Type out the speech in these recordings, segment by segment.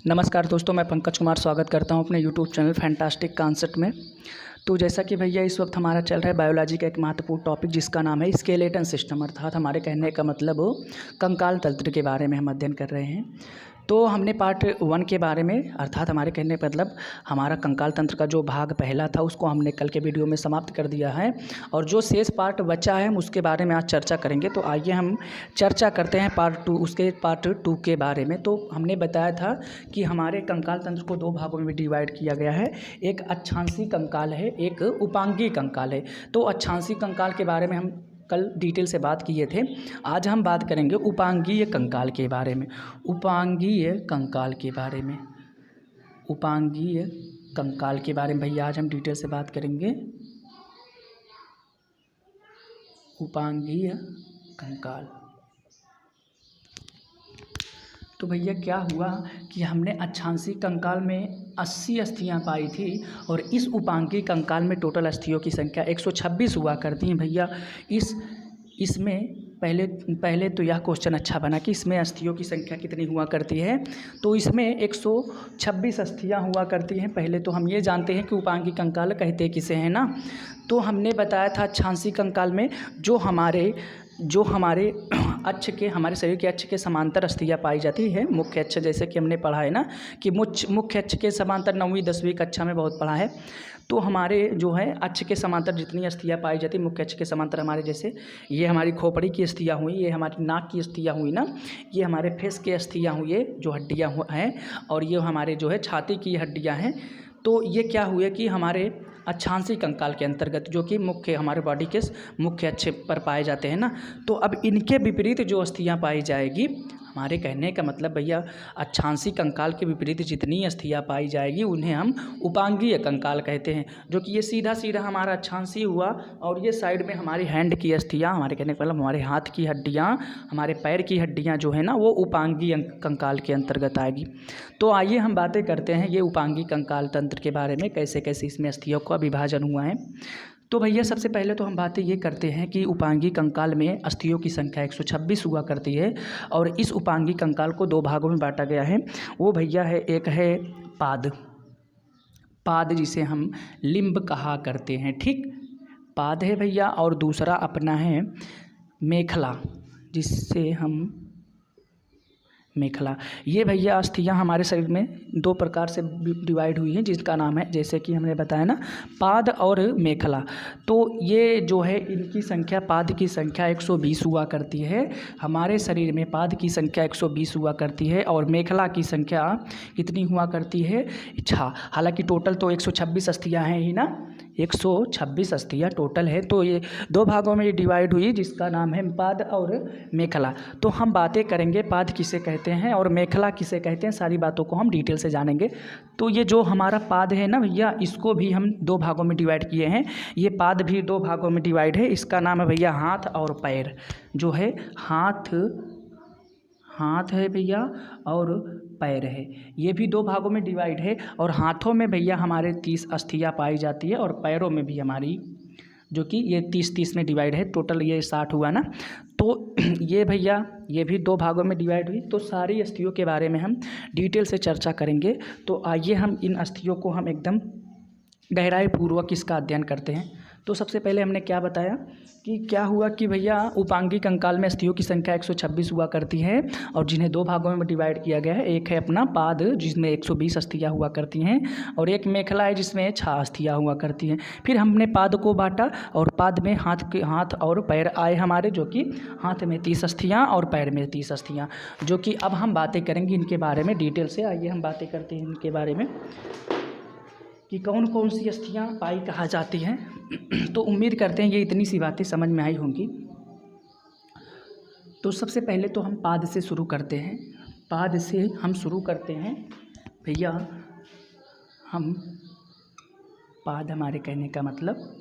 नमस्कार दोस्तों, मैं पंकज कुमार स्वागत करता हूं अपने यूट्यूब चैनल फैंटास्टिक कॉन्सेप्ट में। तो जैसा कि भैया इस वक्त हमारा चल रहा है बायोलॉजी का एक महत्वपूर्ण टॉपिक जिसका नाम है स्केलेटन सिस्टम, अर्थात हमारे कहने का मतलब कंकाल तंत्र के बारे में हम अध्ययन कर रहे हैं। तो हमने पार्ट 1 के बारे में, अर्थात हमारे कहने का मतलब हमारा कंकाल तंत्र का जो भाग पहला था उसको हमने कल के वीडियो में समाप्त कर दिया है, और जो शेष पार्ट बचा है हम उसके बारे में आज चर्चा करेंगे। तो आइए हम चर्चा करते हैं पार्ट 2 के बारे में। तो हमने बताया था कि हमारे कंकाल तंत्र को 2 भागों में डिवाइड किया गया है। एक अक्षांशी कंकाल है, एक उपांगीय कंकाल है। तो अक्षांशी कंकाल के बारे में हम कल डिटेल से बात किए थे। आज हम बात करेंगे उपांगीय कंकाल के बारे में। उपांगीय कंकाल के बारे में भैया आज हम डिटेल से बात करेंगे। उपांगीय कंकाल। तो भैया क्या हुआ कि हमने अक्षांशी कंकाल में 80 अस्थियाँ पाई थी, और इस उपांगीय कंकाल में टोटल अस्थियों की संख्या 126 हुआ करती हैं भैया। इसमें पहले तो यह क्वेश्चन अच्छा बना कि इसमें अस्थियों की संख्या कितनी हुआ करती है। तो इसमें 126 अस्थियाँ हुआ करती हैं। पहले तो हम ये जानते हैं कि उपांगीय कंकाल कहते किसे हैं ना। तो हमने बताया था अक्षांशी कंकाल में जो हमारे हमारे शरीर के अक्ष के समांतर अस्थियाँ पाई जाती है। मुख्य अक्ष, जैसे कि हमने पढ़ा है ना कि मुख्य अक्ष के समांतर 9वीं 10वीं कक्षा में बहुत पढ़ा है। तो हमारे जो है अक्ष के समांतर जितनी अस्थियाँ पाई जाती है, मुख्य अक्ष के समांतर हमारे, जैसे ये हमारी खोपड़ी की अस्थियाँ हुई, ये हमारी नाक की अस्थियाँ हुई ना, ये हमारे फेस के अस्थियाँ हुई, ये जो हड्डियाँ हैं, और ये हमारे जो है छाती की हड्डियाँ हैं। तो ये क्या हुए कि हमारे अक्षांशी कंकाल के अंतर्गत, जो कि हमारे बॉडी के मुख्य अक्ष पर पाए जाते हैं ना। तो अब इनके विपरीत जो अस्थियाँ पाई जाएगी, हमारे कहने का मतलब भैया अक्षांशी कंकाल के विपरीत जितनी अस्थियाँ पाई जाएगी उन्हें हम उपांगीय कंकाल कहते हैं। जो कि ये सीधा सीधा हमारा अक्षांशी हुआ, और ये साइड में हमारी हैंड की अस्थियाँ, हमारे कहने का मतलब हमारे हाथ की हड्डियाँ, हमारे पैर की हड्डियाँ जो है ना, वो उपांगीय कंकाल के अंतर्गत आएगी। तो आइए हम बातें करते हैं ये उपांगीय कंकाल तंत्र के बारे में, कैसे कैसे इसमें अस्थियों का विभाजन हुआ है। तो भैया सबसे पहले तो हम बातें ये करते हैं कि उपांगीय कंकाल में अस्थियों की संख्या 126 हुआ करती है, और इस उपांगीय कंकाल को 2 भागों में बांटा गया है। वो भैया है, एक है पाद जिसे हम लिम्ब कहा करते हैं, ठीक, पाद है भैया। और दूसरा अपना है मेखला, जिससे हम मेखला। ये भैया अस्थियाँ हमारे शरीर में 2 प्रकार से डिवाइड हुई हैं, जिसका नाम है, जैसे कि हमने बताया ना, पाद और मेखला। तो ये जो है इनकी संख्या, पाद की संख्या 120 हुआ करती है हमारे शरीर में। पाद की संख्या 120 हुआ करती है, और मेखला की संख्या कितनी हुआ करती है? अच्छा, हालांकि टोटल तो 126 अस्थियाँ हैं ही ना, 126 अस्थियाँ टोटल है। तो ये 2 भागों में डिवाइड हुई, जिसका नाम है पाद और मेखला। तो हम बातें करेंगे पाद किसे कहते हैं और मेखला किसे कहते हैं, सारी बातों को हम डिटेल से जानेंगे। तो ये जो हमारा पाद है ना भैया, इसको भी हम 2 भागों में डिवाइड किए हैं। ये पाद भी 2 भागों में डिवाइड है। इसका नाम है भैया हाथ और पैर, जो है हाथ है भैया, और पैर है। ये भी 2 भागों में डिवाइड है। और हाथों में भैया हमारे 30 अस्थियाँ पाई जाती है, और पैरों में भी हमारी, जो कि ये 30 में डिवाइड है। टोटल ये 60 हुआ ना। तो ये भैया ये भी 2 भागों में डिवाइड हुई। तो सारी अस्थियों के बारे में हम डिटेल से चर्चा करेंगे। तो आइए हम इन अस्थियों को हम एकदम गहराई पूर्वक इसका अध्ययन करते हैं। तो सबसे पहले हमने क्या बताया कि क्या हुआ कि भैया उपांगीय कंकाल में अस्थियों की संख्या 126 हुआ करती है, और जिन्हें 2 भागों में डिवाइड किया गया है। एक है अपना पाद, जिसमें 120 अस्थियाँ हुआ करती हैं, और एक मेखला है जिसमें 6 अस्थियाँ हुआ करती हैं। फिर हमने पाद को बांटा, और पाद में हाथ और पैर आए हमारे, जो कि हाथ में 30 अस्थियाँ और पैर में 30 अस्थियाँ, जो कि अब हम बातें करेंगे इनके बारे में डिटेल से। आइए हम बातें करते हैं इनके बारे में कि कौन कौन सी अस्थियाँ पाई कहा जाती हैं। तो उम्मीद करते हैं ये इतनी सी बातें समझ में आई होंगी। तो सबसे पहले तो हम पाद से शुरू करते हैं। पाद से हम शुरू करते हैं भैया। हम पाद, हमारे कहने का मतलब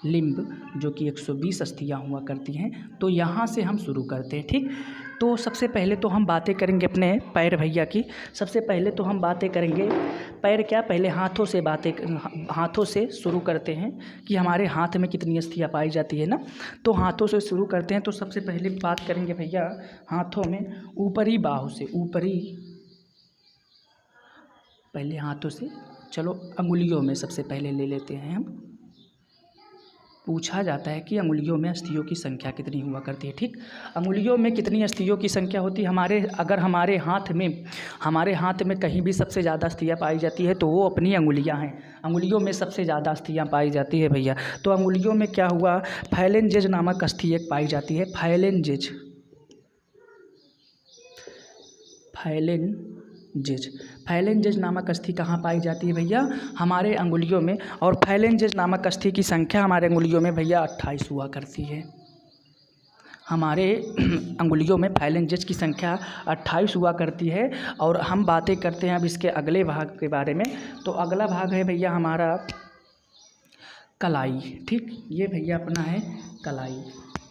लिम्ब, जो कि 120 अस्थियाँ हुआ करती हैं। तो यहाँ से हम शुरू करते हैं, ठीक। तो सबसे पहले तो हम बातें करेंगे अपने पैर भैया की। सबसे पहले तो हम बातें करेंगे पैर, क्या पहले हाथों से शुरू करते हैं कि हमारे हाथ में कितनी अस्थियाँ पाई जाती है ना। तो हाथों से शुरू करते हैं। तो सबसे पहले बात करेंगे भैया हाथों में ऊपरी बाहु से, ऊपरी पहले हाथों से, चलो अंगुलियों में सबसे पहले ले लेते हैं हम। पूछा जाता है कि अंगुलियों में अस्थियों की संख्या कितनी हुआ करती है। ठीक, अंगुलियों में कितनी अस्थियों की संख्या होती है? अगर हमारे हाथ में कहीं भी सबसे ज़्यादा अस्थियाँ पाई जाती है तो वो अपनी अंगुलियां हैं। अंगुलियों में सबसे ज़्यादा अस्थियाँ पाई जाती है भैया। तो अंगुलियों में क्या हुआ, फाइलेंजेज नामक अस्थि एक पाई जाती है। फाइलेंजेज नामक अस्थि कहाँ पाई जाती है भैया? हमारे अंगुलियों में। और फाइलेंजेज नामक अस्थि की संख्या हमारे अंगुलियों में भैया 28 हुआ करती है। हमारे अंगुलियों में फाइलेंजेज की संख्या 28 हुआ करती है। और हम बातें करते हैं अब इसके अगले भाग के बारे में। तो अगला भाग है भैया हमारा कलाई। ठीक, ये भैया अपना है कलाई।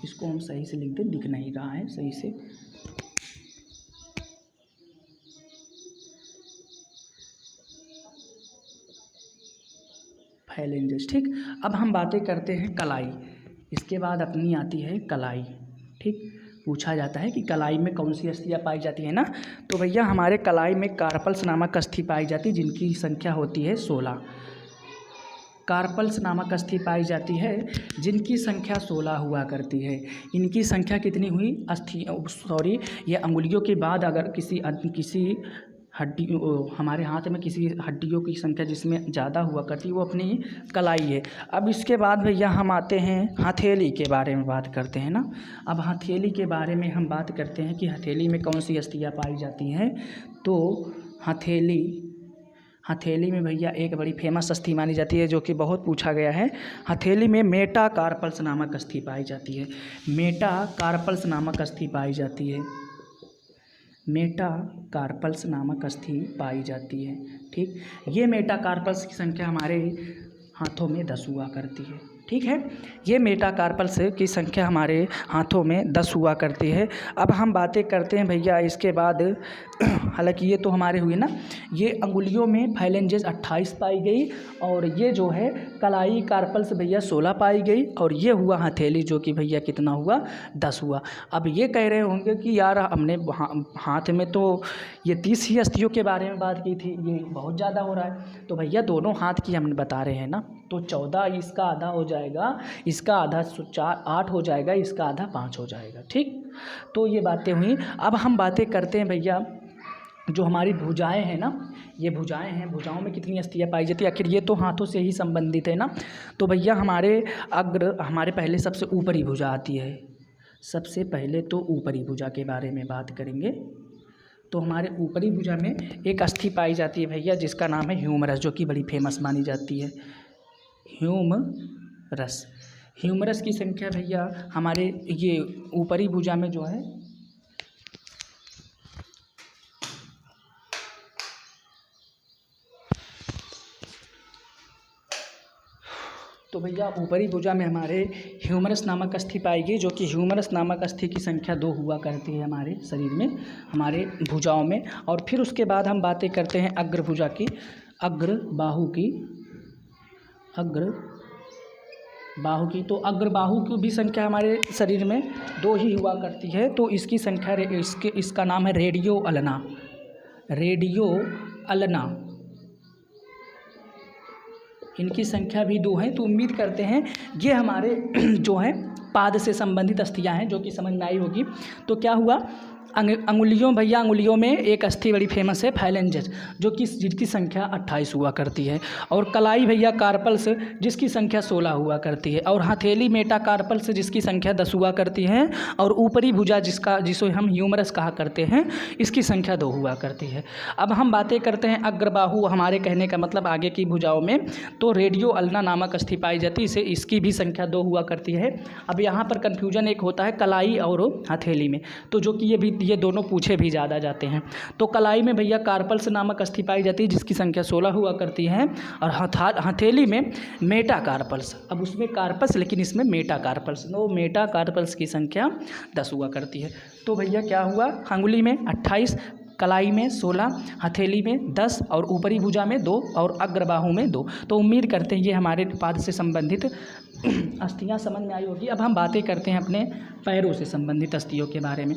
इसको हम सही से लिख दें, दिख नहीं रहा है सही से। फाइलेंजेस। ठीक, अब हम बातें करते हैं कलाई। इसके बाद अपनी आती है कलाई। ठीक, पूछा जाता है कि कलाई में कौन सी अस्थियाँ पाई जाती है ना, तो भैया हमारे कलाई में कार्पल्स नामक अस्थि पाई जाती है, जिनकी संख्या होती है 16। कार्पल्स नामक अस्थि पाई जाती है जिनकी संख्या 16 हुआ करती है। इनकी संख्या कितनी हुई? ये अंगुलियों के बाद अगर किसी हड्डी हमारे हाथ में किसी हड्डियों की संख्या जिसमें ज़्यादा हुआ करती है वो अपनी कलाई है। अब इसके बाद भैया हम आते हैं हथेली के बारे में बात करते हैं ना। अब हथेली के बारे में हम बात करते हैं कि हथेली में कौन सी अस्थियाँ पाई जाती हैं। तो हथेली में भैया एक बड़ी फेमस अस्थि मानी जाती है जो कि बहुत पूछा गया है। हथेली में मेटाकार्पल्स नामक अस्थि पाई जाती है। मेटाकार्पल्स नामक अस्थि पाई जाती है। मेटाकार्पल्स नामक अस्थि पाई जाती है। ठीक, ये मेटाकार्पल्स की संख्या हमारे हाथों में 10 हुआ करती है। ठीक है, ये मेटाकार्पल्स की संख्या हमारे हाथों में 10 हुआ करती है। अब हम बातें करते हैं भैया इसके बाद, हालांकि ये तो हमारे हुए ना, ये अंगुलियों में फाइलेंजेस 28 पाई गई, और ये जो है कलाई कार्पल्स भैया 16 पाई गई, और ये हुआ हथेली जो कि भैया कितना हुआ, 10 हुआ। अब ये कह रहे होंगे कि यार हमने हाथ में तो ये 30 ही अस्थियों के बारे में बात की थी, ये बहुत ज़्यादा हो रहा है। तो भैया दोनों हाथ की हम बता रहे हैं ना, तो 14 इसका आधा हो जाएगा, इसका आधा 8 हो जाएगा, इसका आधा 5 हो जाएगा। ठीक, तो ये बातें हुई। अब हम बातें करते हैं भैया जो हमारी भुजाएं हैं ना, ये भुजाएं हैं, भुजाओं में कितनी अस्थियाँ पाई जाती है? आखिर ये तो हाथों से ही संबंधित है ना। तो भैया हमारे पहले सबसे ऊपरी भुजा आती है। सबसे पहले तो ऊपरी भुजा के बारे में बात करेंगे। तो हमारे ऊपरी भुजा में एक अस्थि पाई जाती है भैया जिसका नाम है ह्यूमरस, जो कि बड़ी फेमस मानी जाती है। ह्यूमरस की संख्या भैया हमारे ये ऊपरी भुजा में जो है, तो भैया ऊपरी भुजा में हमारे ह्यूमरस नामक अस्थि पाई गई, जो कि ह्यूमरस नामक अस्थि की संख्या 2 हुआ करती है हमारे शरीर में, हमारे भुजाओं में। और फिर उसके बाद हम बातें करते हैं अग्रभुजा की, अग्रबाहु की। तो अग्रबाहु की भी संख्या हमारे शरीर में 2 ही हुआ करती है। तो इसकी संख्या इसका नाम है रेडियो अल्ना। इनकी संख्या भी 2 है। तो उम्मीद करते हैं ये हमारे जो है पाद से संबंधित अस्थियां हैं, जो कि समझ में आई होगी। तो क्या हुआ, अंगुलियों में एक अस्थि बड़ी फेमस है फाइलेंजेस, जो कि जिसकी संख्या 28 हुआ करती है। और कलाई भैया कार्पल्स जिसकी संख्या 16 हुआ करती है। और हथेली मेटाकार्पल्स जिसकी संख्या 10 हुआ करती है। और ऊपरी भुजा जिसे हम ह्यूमरस कहा करते हैं, इसकी संख्या 2 हुआ करती है। अब हम बातें करते हैं अग्रबाहु, हमारे कहने का मतलब आगे की भुजाओं में। तो रेडियो अल्ना नामक अस्थि पाई जाती है, इसकी भी संख्या 2 हुआ करती है। अब यहाँ पर कन्फ्यूजन एक होता है कलाई और हथेली में, तो जो कि ये दोनों पूछे भी ज़्यादा जाते हैं। तो कलाई में भैया कार्पल्स नामक अस्थि पाई जाती है जिसकी संख्या 16 हुआ करती है। और हथेली में मेटाकार्पल्स, अब उसमें कार्पस लेकिन इसमें मेटाकार्पल्स, तो मेटाकार्पल्स की संख्या 10 हुआ करती है। तो भैया क्या हुआ, अंगुली में 28, कलाई में 16, हथेली में 10, और ऊपरी भुजा में 2, और अग्रबाहु में 2। तो उम्मीद करते हैं ये हमारे पाद से संबंधित अस्थियाँ समझ में आई होगी। अब हम बातें करते हैं अपने पैरों से संबंधित अस्थियों के बारे में।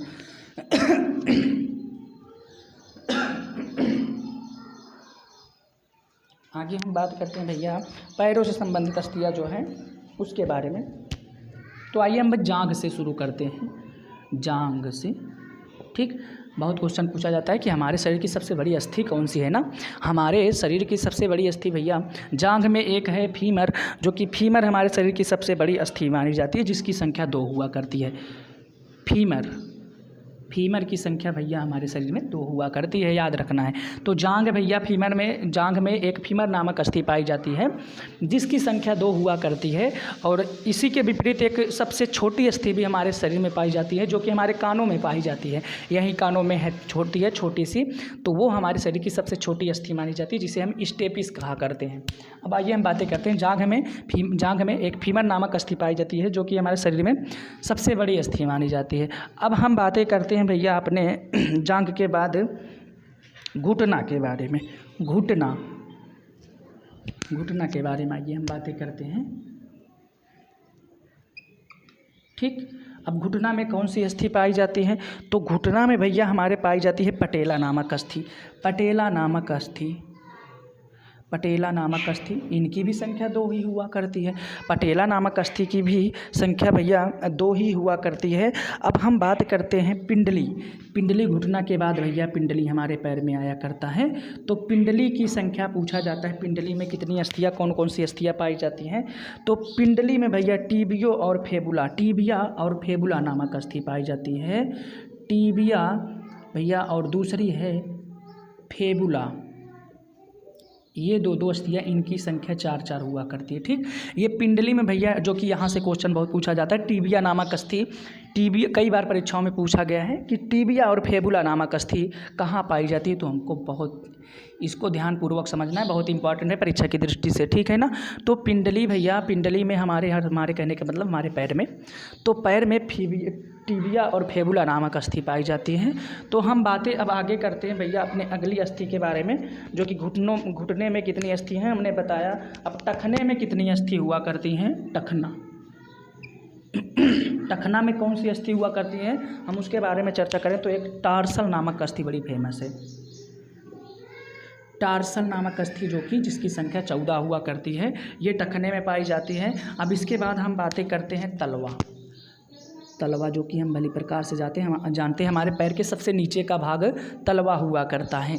आगे हम बात करते हैं भैया पैरों से संबंधित अस्थियाँ जो हैं उसके बारे में। तो आइए हम जांघ से शुरू करते हैं, जांघ से। ठीक, बहुत क्वेश्चन पूछा जाता है कि हमारे शरीर की सबसे बड़ी अस्थि कौन सी है ना। हमारे शरीर की सबसे बड़ी अस्थि भैया जांघ में एक है फीमर, जो कि फीमर हमारे शरीर की सबसे बड़ी अस्थि मानी जाती है, जिसकी संख्या 2 हुआ करती है। फीमर की संख्या भैया हमारे शरीर में 2 हुआ करती है, याद रखना है। तो जांघ भैया जांघ में एक फीमर नामक अस्थि पाई जाती है, जिसकी संख्या 2 हुआ करती है। और इसी के विपरीत एक सबसे छोटी अस्थि भी हमारे शरीर में पाई जाती है, जो कि हमारे कानों में पाई जाती है। यही कानों में है, छोटी सी, तो वो हमारे शरीर की सबसे छोटी अस्थि मानी जाती है, जिसे हम स्टेपिस कहा करते हैं। अब आइए हम बातें करते हैं जांघ में एक फीमर नामक अस्थि पाई जाती है, जो कि हमारे शरीर में सबसे बड़ी अस्थि मानी जाती है। अब हम बातें करते हैं भैया अपने जांघ के बाद घुटना के बारे में। घुटना के बारे में आइए हम बातें करते हैं। ठीक, अब घुटना में कौन सी अस्थि पाई जाती है? तो घुटना में भैया हमारे पाई जाती है पटेला नामक अस्थि। पटेला नामक अस्थि, इनकी भी संख्या 2 ही हुआ करती है। पटेला नामक अस्थि की भी संख्या भैया 2 ही हुआ करती है। अब हम बात करते हैं पिंडली घुटना के बाद भैया पिंडली हमारे पैर में आया करता है। तो पिंडली की संख्या पूछा जाता है, पिंडली में कितनी अस्थियाँ, कौन कौन सी अस्थियाँ पाई जाती हैं? तो पिंडली में भैया टिबिया और फेबुला नामक अस्थि पाई जाती है। टिबिया भैया और दूसरी है फेबुला, ये दो अस्थियाँ, इनकी संख्या 4 हुआ करती है। ठीक, ये पिंडली में भैया, जो कि यहाँ से क्वेश्चन बहुत पूछा जाता है, टिबिया नामक अस्थि, टिबिया कई बार परीक्षाओं में पूछा गया है कि टिबिया और फेबुला नामक अस्थि कहाँ पाई जाती है। तो हमको इसको ध्यानपूर्वक समझना है, बहुत इंपॉर्टेंट है परीक्षा की दृष्टि से, ठीक है ना। तो पिंडली भैया, पिंडली में हमारे कहने का मतलब हमारे पैर में, तो पैर में टिबिया और फेबुला नामक अस्थि पाई जाती है। तो हम बातें अब आगे करते हैं भैया अपने अगली अस्थि के बारे में, जो कि घुटने में कितनी अस्थि हैं हमने बताया। अब टखने में कितनी अस्थि हुआ करती हैं? टखना में कौन सी अस्थि हुआ करती है, हम उसके बारे में चर्चा करें तो एक टार्सल नामक अस्थि बड़ी फेमस है। टार्सल नामक अस्थि, जो कि जिसकी संख्या 14 हुआ करती है, ये टखने में पाई जाती है। अब इसके बाद हम बातें करते हैं तलवा, जो कि हम भली प्रकार से जानते हैं हमारे पैर के सबसे नीचे का भाग तलवा हुआ करता है।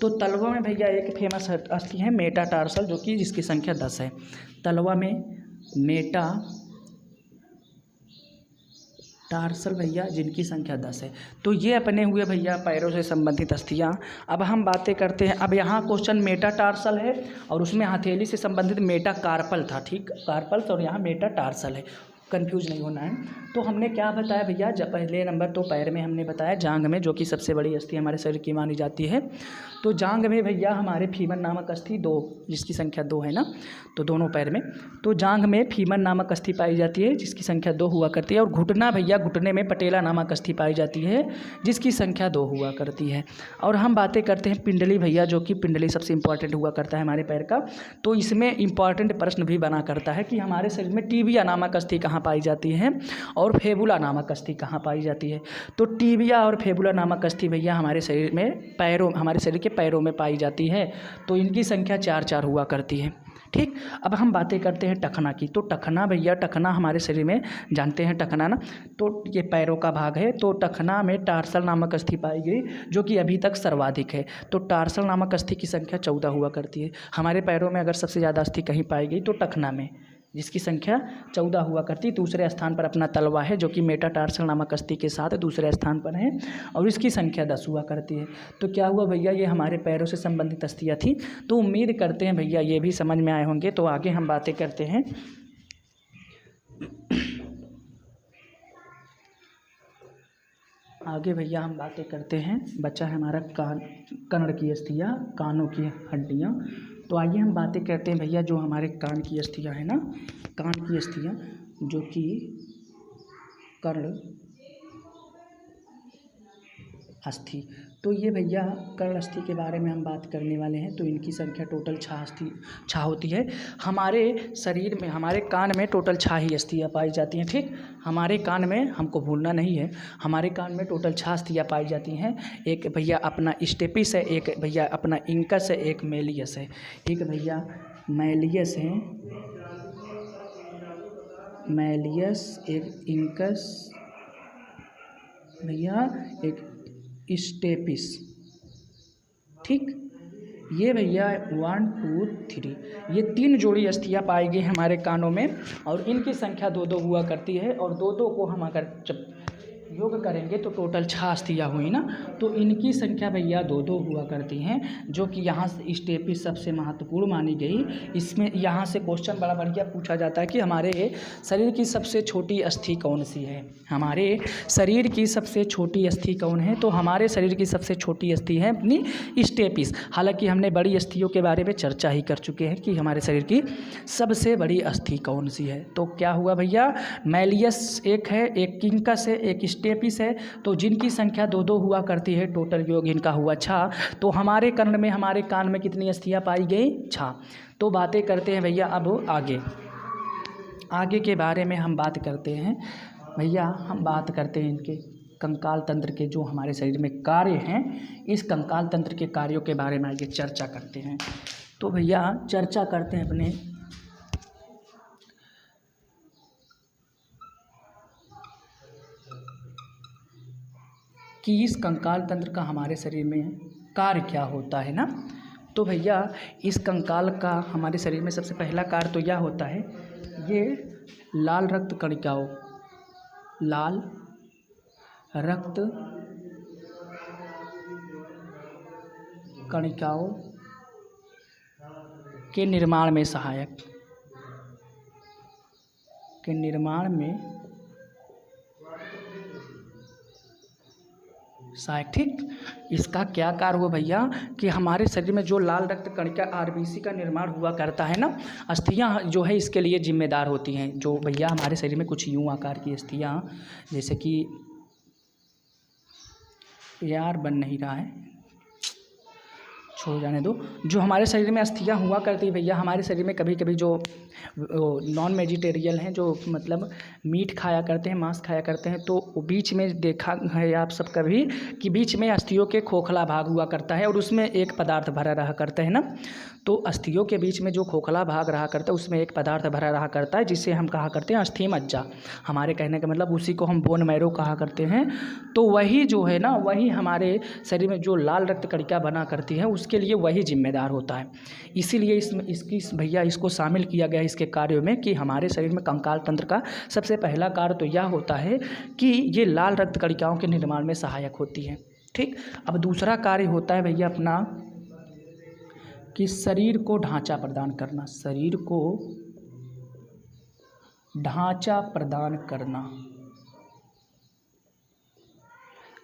तो तलवा में भैया एक फेमस अस्थि है मेटाटार्सल, जो कि जिसकी संख्या 10 है। तलवा में मेटाटार्सल भैया, जिनकी संख्या 10 है। तो ये अपने हुए भैया पैरों से संबंधित अस्थियाँ। अब हम बातें करते हैं, अब यहाँ क्वेश्चन मेटाटार्सल है और उसमें हथेली से संबंधित मेटाकार्पल था। ठीक, कार्पल्स, और यहाँ मेटाटार्सल है, कंफ्यूज नहीं होना है। तो हमने क्या बताया भैया, जब पहले नंबर तो पैर में हमने बताया जांघ में, जो कि सबसे बड़ी अस्थि हमारे शरीर की मानी जाती है। तो जांघ में भैया हमारे फीमर नामक अस्थि 2, जिसकी संख्या 2 है ना, तो दोनों पैर में। तो जांघ में फीमर नामक अस्थि पाई जाती है, जिसकी संख्या 2 हुआ करती है। और घुटना भैया, घुटने में पटेला नामक अस्थि पाई जाती है, जिसकी संख्या 2 हुआ करती है। और हम बातें करते हैं पिंडली भैया, जो कि पिंडली सबसे इंपॉर्टेंट हुआ करता है हमारे पैर का। तो इसमें इंपॉर्टेंट प्रश्न भी बना करता है कि हमारे शरीर में टिबिया नामक अस्थि कहाँ पाई जाती है और फेबुला नामक अस्थि कहाँ पाई जाती है। तो टिबिया और फेबुला नामक अस्थि भैया हमारे शरीर में हमारे शरीर के पैरों में पाई जाती है। तो इनकी संख्या 4 हुआ करती है। ठीक, अब हम बातें करते हैं टखना की। तो टखना भैया, टखना हमारे शरीर में जानते हैं टखना ना, तो ये पैरों का भाग है। तो टखना में टार्सल नामक अस्थि पाई गई, जो कि अभी तक सर्वाधिक है। तो टार्सल नामक अस्थि की संख्या 14 हुआ करती है। हमारे पैरों में अगर सबसे ज़्यादा अस्थि कहीं पाई गई तो टखना में, जिसकी संख्या 14 हुआ करती है। दूसरे स्थान पर अपना तलवा है, जो कि मेटाटार्सल नामक अस्थि के साथ दूसरे स्थान पर है, और इसकी संख्या 10 हुआ करती है। तो क्या हुआ भैया, ये हमारे पैरों से संबंधित अस्थियाँ थी। तो उम्मीद करते हैं भैया ये भी समझ में आए होंगे। तो आगे हम बातें करते हैं बचा है हमारा कर्ण की अस्थियाँ, कानों की हड्डियाँ। तो आइए हम बातें करते हैं भैया, जो हमारे कान की अस्थियाँ है ना, कान की अस्थियाँ, जो कि कर्ण अस्थि। तो ये भैया कर्ण अस्थि के बारे में हम बात करने वाले हैं। तो इनकी संख्या टोटल 6 होती है। हमारे शरीर में, हमारे कान में टोटल 6 ही अस्थियाँ पाई जाती हैं। ठीक, हमारे कान में, हमको भूलना नहीं है, हमारे कान में टोटल 6 अस्थियाँ पाई जाती हैं। एक भैया अपना स्टेपिस है, एक भैया अपना इंकस है, एक मेलियस है। एक भैया मेलियस है, मेलियस, एक इंकस भैया, एक स्टेपिस। ठीक, ये भैया 1 2 3 ये 3 जोड़ी अस्थियाँ पाई गई हमारे कानों में, और इनकी संख्या 2-2 हुआ करती है। और 2-2 को हम अगर जब योग करेंगे तो टोटल 6 अस्थियाँ हुई ना। तो इनकी संख्या भैया 2-2 हुआ करती हैं, जो कि यहाँ से स्टेपिस सबसे महत्वपूर्ण मानी गई। इसमें यहाँ से क्वेश्चन बड़ा बढ़िया पूछा जाता है कि हमारे शरीर की सबसे छोटी अस्थि कौन सी है। हमारे शरीर की सबसे छोटी अस्थि कौन है? तो हमारे शरीर की सबसे छोटी अस्थि है अपनी स्टेपिस। हालांकि हमने बड़ी अस्थियों के बारे में चर्चा ही कर चुके हैं कि हमारे शरीर की सबसे बड़ी अस्थि कौन सी है। तो क्या हुआ भैया, मेलियस एक है, एक इंकस है, एक स्टेपिस है। तो जिनकी संख्या 2-2 हुआ करती है, टोटल योग इनका हुआ 6। तो हमारे कर्ण में, हमारे कान में कितनी अस्थियाँ पाई गई? 6। तो बातें करते हैं भैया अब आगे के बारे में हम बात करते हैं भैया। हम बात करते हैं इनके कंकाल तंत्र के जो हमारे शरीर में कार्य हैं। इस कंकाल तंत्र के कार्यों के बारे में आगे चर्चा करते हैं। तो भैया चर्चा करते हैं अपने कि इस कंकाल तंत्र का हमारे शरीर में कार्य क्या होता है ना। तो भैया इस कंकाल का हमारे शरीर में सबसे पहला कार्य तो यह होता है, ये लाल रक्त कणिकाओं, लाल रक्त कणिकाओं के निर्माण में सहायक, के निर्माण में सहायक। ठीक, इसका क्या कार्य हुआ भैया कि हमारे शरीर में जो लाल रक्त कणिका आरबीसी का निर्माण हुआ करता है ना, अस्थियाँ जो है इसके लिए जिम्मेदार होती हैं। जो भैया हमारे शरीर में कुछ यूं आकार की अस्थियाँ, जैसे कि यार बन नहीं रहा है, छोड़ जाने दो। जो हमारे शरीर में अस्थियाँ हुआ करती है भैया, हमारे शरीर में कभी कभी जो नॉन वेजिटेरियन हैं, जो मतलब मीट खाया करते हैं, मांस खाया करते हैं, तो बीच में देखा है आप सब कभी कि बीच में अस्थियों के खोखला भाग हुआ करता है और उसमें एक पदार्थ भरा रहा करता है ना। तो अस्थियों के बीच में जो खोखला भाग रहा करता है उसमें एक पदार्थ भरा रहा करता है, जिसे हम कहा करते हैं अस्थि मज्जा। हमारे कहने का मतलब उसी को हम बोन मैरो कहा करते हैं। तो वही जो है ना, वही हमारे शरीर में जो लाल रक्त कणिका बना करती है उसके लिए वही जिम्मेदार होता है। इसीलिए इसकी भैया इसको शामिल किया गया इसके कार्यों में कि हमारे शरीर में कंकाल तंत्र का सबसे पहला कार्य तो यह होता है कि ये लाल रक्त कणिकाओं के निर्माण में सहायक होती है। ठीक, अब दूसरा कार्य होता है भैया अपना कि शरीर को ढांचा प्रदान करना, शरीर को ढांचा प्रदान करना।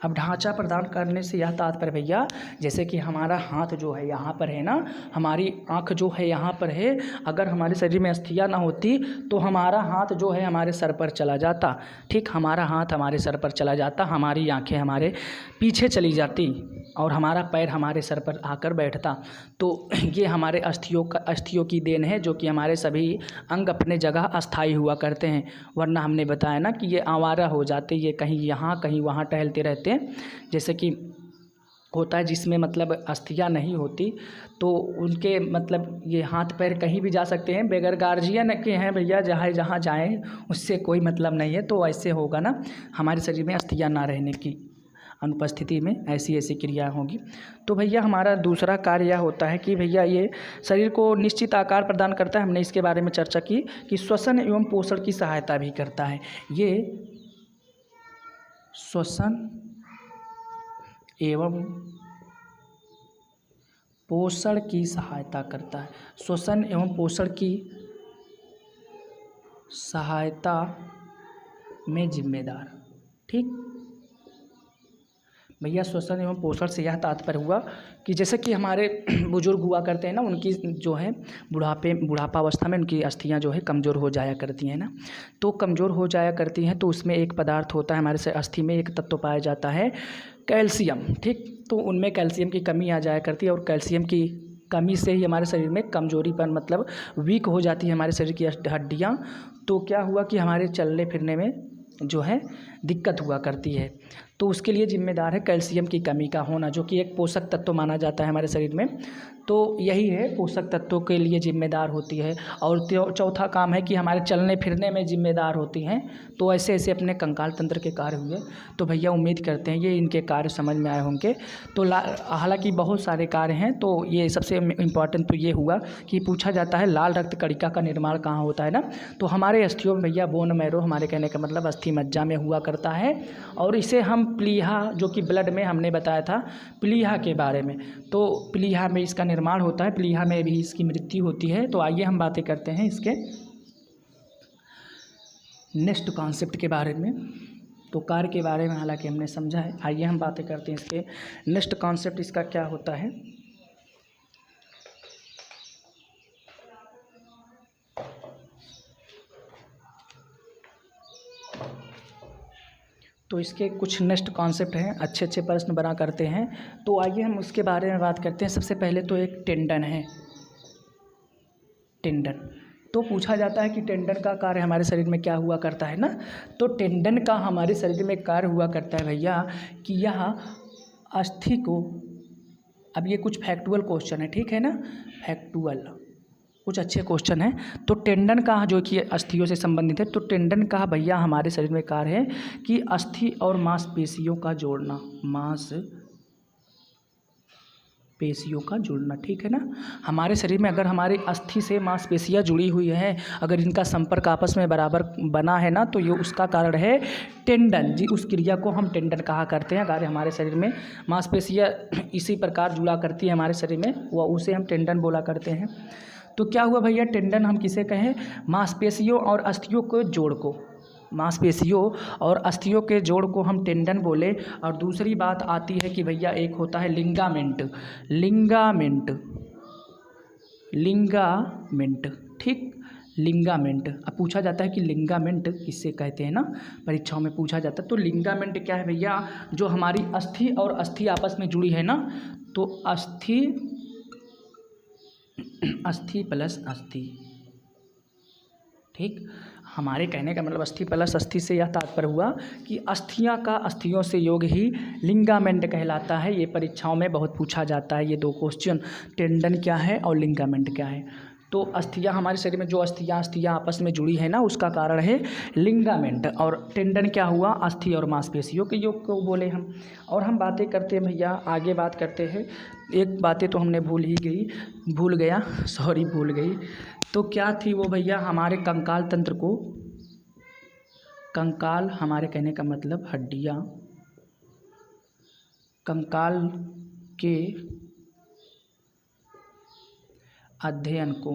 अब ढांचा प्रदान करने से यह तात्पर्य भैया, जैसे कि हमारा हाथ जो है यहाँ पर है ना, हमारी आँख जो है यहाँ पर है, अगर हमारे शरीर में अस्थियाँ ना होती तो हमारा हाथ जो है हमारे सर पर चला जाता। ठीक, हमारा हाथ हमारे सर पर चला जाता, हमारी आँखें हमारे पीछे चली जाती और हमारा पैर हमारे सर पर आकर बैठता। तो ये हमारे अस्थियों की देन है, जो कि हमारे सभी अंग अपने जगह अस्थायी हुआ करते हैं। वरना हमने बताया ना कि ये आवारा हो जाते, ये कहीं यहाँ कहीं वहाँ टहलते रहते हैं। जैसे कि होता है जिसमें मतलब अस्थियाँ नहीं होती तो उनके मतलब ये हाथ पैर कहीं भी जा सकते हैं, बगैर गार्जियन के हैं भैया, जहाँ जाएँ उससे कोई मतलब नहीं है। तो ऐसे होगा ना, हमारे शरीर में अस्थियाँ ना रहने की अनुपस्थिति में ऐसी ऐसी क्रिया होगी। तो भैया हमारा दूसरा कार्य यह होता है कि भैया ये शरीर को निश्चित आकार प्रदान करता है। हमने इसके बारे में चर्चा की कि श्वसन एवं पोषण की सहायता भी करता है। ये श्वसन एवं पोषण की सहायता करता है, श्वसन एवं पोषण की सहायता में जिम्मेदार। ठीक भैया, श्वसन एवं पोषण से यह तात्पर्य हुआ कि जैसे कि हमारे बुजुर्ग हुआ करते हैं ना, उनकी जो है बुढ़ापावस्था में उनकी अस्थियां जो है कमज़ोर हो जाया करती हैं ना। तो कमज़ोर हो जाया करती हैं तो उसमें एक पदार्थ होता है, हमारे से अस्थि में एक तत्व पाया जाता है कैल्शियम, ठीक, तो उनमें कैल्शियम की कमी आ जाया करती है और कैल्शियम की कमी से ही हमारे शरीर में कमजोरीपन मतलब वीक हो जाती है हमारे शरीर की हड्डियाँ। तो क्या हुआ कि हमारे चलने फिरने में जो है दिक्कत हुआ करती है। तो उसके लिए जिम्मेदार है कैल्शियम की कमी का होना, जो कि एक पोषक तत्व माना जाता है हमारे शरीर में। तो यही है पोषक तत्वों के लिए जिम्मेदार होती है। और चौथा काम है कि हमारे चलने फिरने में जिम्मेदार होती हैं। तो ऐसे ऐसे अपने कंकाल तंत्र के कार्य हुए। तो भैया उम्मीद करते हैं ये इनके कार्य समझ में आए होंगे। तो हालांकि बहुत सारे कार्य हैं, तो ये सबसे इम्पॉर्टेंट तो ये हुआ कि पूछा जाता है लाल रक्त कणिका का निर्माण कहाँ होता है ना, तो हमारे अस्थियों में भैया बोन मैरो, हमारे कहने का मतलब अस्थि मज्जा में हुआ करता है। और इसे हम प्लीहा, जो कि ब्लड में हमने बताया था प्लीहा के बारे में, तो प्लीहा में इसका निर्माण होता है, प्लीहा में भी इसकी मृत्यु होती है। तो आइए हम बातें करते हैं इसके नेक्स्ट कॉन्सेप्ट के बारे में। तो कार्य के बारे में हालांकि हमने समझा है, आइए हम बातें करते हैं इसके नेक्स्ट कॉन्सेप्ट इसका क्या होता है। तो इसके कुछ नेक्स्ट कॉन्सेप्ट हैं, अच्छे अच्छे प्रश्न बना करते हैं। तो आइए हम उसके बारे में बात करते हैं। सबसे पहले तो एक टेंडन है, टेंडन। तो पूछा जाता है कि टेंडन का कार्य हमारे शरीर में क्या हुआ करता है ना, तो टेंडन का हमारे शरीर में कार्य हुआ करता है भैया कि यह अस्थि को, अब ये कुछ फैक्टुअल क्वेश्चन है, ठीक है ना, फैक्टुअल कुछ अच्छे क्वेश्चन हैं। तो टेंडन का जो कि अस्थियों से संबंधित है, तो टेंडन का भैया हमारे शरीर में कार्य है कि अस्थि और मांसपेशियों का जोड़ना, मांसपेशियों का जुड़ना, ठीक है ना। हमारे शरीर में अगर हमारी अस्थि से मांसपेशियाँ जुड़ी हुई हैं, अगर इनका संपर्क आपस में बराबर बना है ना, तो ये उसका कारण है टेंडन जी। उस क्रिया को हम टेंडन कहा करते हैं। अगर हमारे शरीर में मांसपेशियाँ इसी प्रकार जुड़ा करती है हमारे शरीर में, वह उसे हम टेंडन बोला करते हैं। तो क्या हुआ भैया, टेंडन हम किसे कहें, मांसपेशियों और अस्थियों के जोड़ को, मांसपेशियों और अस्थियों के जोड़ को हम टेंडन बोले। और दूसरी बात आती है कि भैया एक होता है लिंगामेंट, लिंगामेंट, लिंगामेंट, ठीक, लिंगामेंट। अब पूछा जाता है कि लिंगामेंट किससे कहते हैं ना, परीक्षाओं में पूछा जाता है। तो लिंगामेंट क्या है भैया, जो हमारी अस्थि और अस्थि आपस में जुड़ी है ना, तो अस्थि, अस्थि प्लस अस्थि, ठीक, हमारे कहने का मतलब अस्थि प्लस अस्थि से यह तात्पर्य हुआ कि अस्थियां का अस्थियों से योग ही लिंगामेंट कहलाता है। ये परीक्षाओं में बहुत पूछा जाता है ये दो क्वेश्चन, टेंडन क्या है और लिंगामेंट क्या है। तो अस्थियां हमारे शरीर में जो अस्थियां आपस में जुड़ी है ना, उसका कारण है लिंगामेंट। और टेंडन क्या हुआ, अस्थि और मांसपेशियों के योग को बोले हम। और हम बातें करते हैं भैया, आगे बात करते हैं। एक बातें तो हमने भूल गई। तो क्या थी वो भैया, हमारे कंकाल तंत्र को, कंकाल हमारे कहने का मतलब हड्डियाँ, कंकाल के अध्ययन को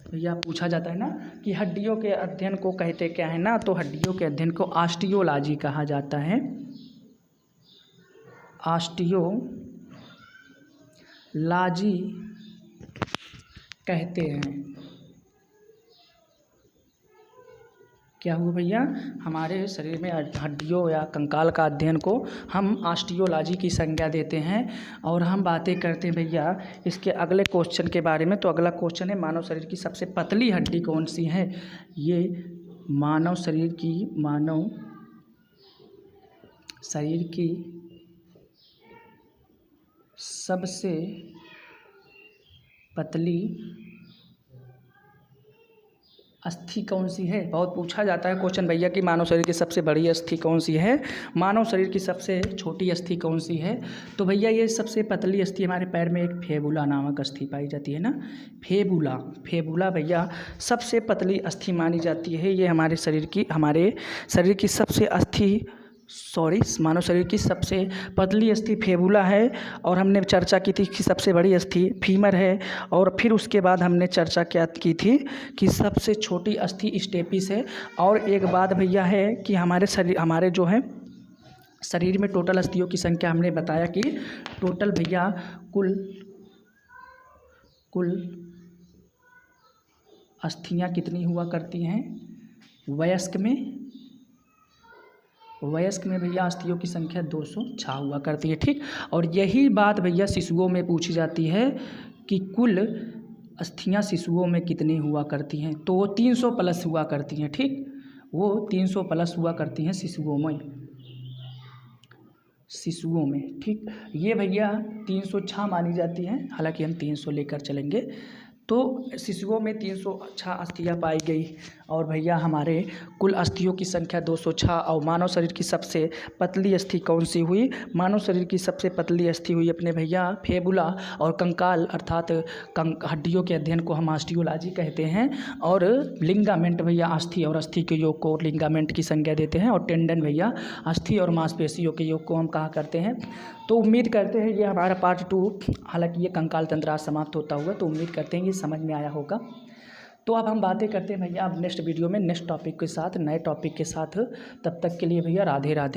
भैया पूछा जाता है ना कि हड्डियों के अध्ययन को कहते क्या है ना, तो हड्डियों के अध्ययन को ऑस्टियोलॉजी कहा जाता है, ऑस्टियोलॉजी कहते हैं। क्या हुआ भैया, हमारे शरीर में हड्डियों या कंकाल का अध्ययन को हम ऑस्टियोलॉजी की संज्ञा देते हैं। और हम बातें करते हैं भैया इसके अगले क्वेश्चन के बारे में। तो अगला क्वेश्चन है, मानव शरीर की सबसे पतली हड्डी कौन सी है। ये मानव शरीर की सबसे पतली अस्थि कौन सी है। बहुत पूछा जाता है क्वेश्चन भैया कि मानव शरीर की सबसे बड़ी अस्थि कौन सी है, मानव शरीर की सबसे छोटी अस्थि कौन सी है। तो भैया ये सबसे पतली अस्थि हमारे पैर में एक फेबुला नामक अस्थि पाई जाती है ना, फेबुला भैया सबसे पतली अस्थि मानी जाती है। ये हमारे शरीर की सबसे मानव शरीर की सबसे पतली अस्थि फेबुला है। और हमने चर्चा की थी कि सबसे बड़ी अस्थि फीमर है। और फिर उसके बाद हमने चर्चा क्या की थी कि सबसे छोटी अस्थि स्टेपिस है। और एक बात भैया है कि हमारे जो है शरीर में टोटल अस्थियों की संख्या हमने बताया कि टोटल भैया कुल अस्थियां कितनी हुआ करती हैं वयस्क में, वयस्क में भैया अस्थियों की संख्या 206 हुआ करती है। ठीक, और यही बात भैया शिशुओं में पूछी जाती है कि कुल अस्थियां शिशुओं में कितनी हुआ करती हैं, तो वो 300 प्लस हुआ करती हैं। ठीक, वो 300 प्लस हुआ करती हैं शिशुओं में। ठीक, ये भैया 306 मानी जाती हैं, हालांकि हम 300 लेकर चलेंगे। तो शिशुओं में 306 अस्थियाँ पाई गई। और भैया हमारे कुल अस्थियों की संख्या 206। और मानव शरीर की सबसे पतली अस्थि कौन सी हुई? मानव शरीर की सबसे पतली अस्थि हुई अपने भैया फेबुला और कंकाल, अर्थात हड्डियों के अध्ययन को हम ऑस्टियोलॉजी कहते हैं। और लिंगामेंट भैया अस्थि और अस्थि के योग को लिंगामेंट की संज्ञा देते हैं। और टेंडन भैया अस्थि और मांसपेशियों के योग को हम कहा करते हैं। तो उम्मीद करते हैं ये हमारा पार्ट 2, हालांकि ये कंकाल तंत्र आज समाप्त होता हुआ, तो उम्मीद करते हैं ये समझ में आया होगा। तो अब हम बातें करते हैं भैया अब नेक्स्ट वीडियो में नेक्स्ट टॉपिक के साथ, नए टॉपिक के साथ। तब तक के लिए भैया राधे राधे।